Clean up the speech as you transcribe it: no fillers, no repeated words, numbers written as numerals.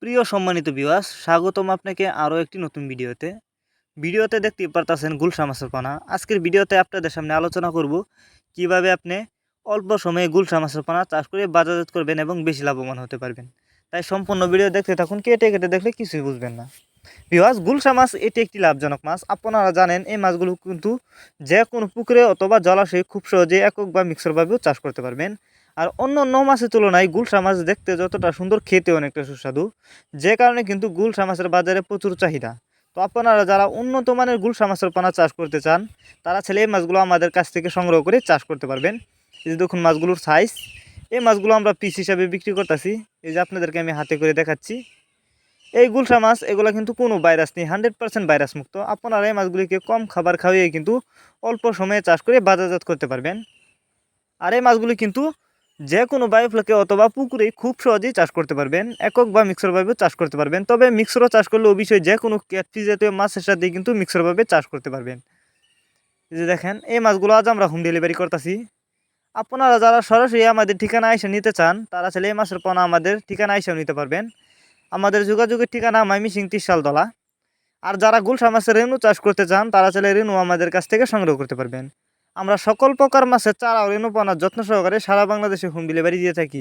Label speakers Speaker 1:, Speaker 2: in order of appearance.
Speaker 1: প্রিয় সম্মানিত ভিউয়ার্স, স্বাগতম আপনাকে আরও একটি নতুন ভিডিওতে দেখতে পারতেছেন গুলশা মাছের পোনা। আজকের ভিডিওতে আপনাদের সামনে আলোচনা করব কিভাবে আপনি অল্প সময়ে গুলশা মাছের পোনা চাষ করে বাজারজাত করবেন এবং বেশি লাভবান হতে পারবেন। তাই সম্পূর্ণ ভিডিও দেখতে থাকুন, কেটে কেটে দেখলে কিছুই বুঝবেন না। ভিউয়ার্স, গুলশা মাছ এটি একটি লাভজনক মাছ। আপনারা জানেন এই মাছগুলো কিন্তু যে কোনো পুকুরে অথবা জলাশয়ে খুব সহজে একক বা মিক্সরভাবেও চাষ করতে পারবেন। আর অন্য অন্য মাছের তুলনায় গুলশা মাছ দেখতে যতটা সুন্দর, খেতে অনেকটা সুস্বাদু, যে কারণে কিন্তু গুলশা মাছের বাজারে প্রচুর চাহিদা। তো আপনারা যারা উন্নত মানের গুলশা মাছের পোনা চাষ করতে চান, তারা ছেলে এই মাছগুলো আমাদের কাছ থেকে সংগ্রহ করে চাষ করতে পারবেন। এই যে দেখুন মাছগুলোর সাইজ, এই মাছগুলো আমরা পিস হিসাবে বিক্রি করতেছি। এই যে আপনাদেরকে আমি হাতে করে দেখাচ্ছি। এই গুলশা মাছ এগুলো কিন্তু কোনো ভাইরাস নেই, 100% ভাইরাস মুক্ত। আপনারা এই মাছগুলিকে কম খাবার খাওয়িয়ে কিন্তু অল্প সময়ে চাষ করে বাজারজাত করতে পারবেন। আর এই মাছগুলি কিন্তু যে কোনো বায়োফ্লকে অথবা পুকুরে খুব সহজেই চাষ করতে পারবেন, একক বা মিক্সরভাবেও চাষ করতে পারবেন। তবে মিক্সরও চাষ করলে অবশ্যই যে কোনো ক্যাটফিশ জাতীয় মাছের সাথে কিন্তু মিক্সরভাবে চাষ করতে পারবেন। এই যে দেখেন, এই মাছগুলো আজ আমরা হোম ডেলিভারি করতেছি। আপনারা যারা সরাসরি আমাদের ঠিকানা এসে নিতে চান, তারা চাইলে এই মাছের পোনা আমাদের ঠিকানা এসেও নিতে পারবেন। আমাদের যোগাযোগের ঠিকানা ময়মনসিংহ ৩০ আর যারা গুলশা মাছের রেণু চাষ করতে চান, তারা চাইলে রেণু আমাদের কাছ থেকে সংগ্রহ করতে পারবেন। আমরা সকল প্রকার মাছের চারা ও রেণু পোনার যত্ন সহকারে সারা বাংলাদেশে হোম ডেলিভারি দিয়ে থাকি।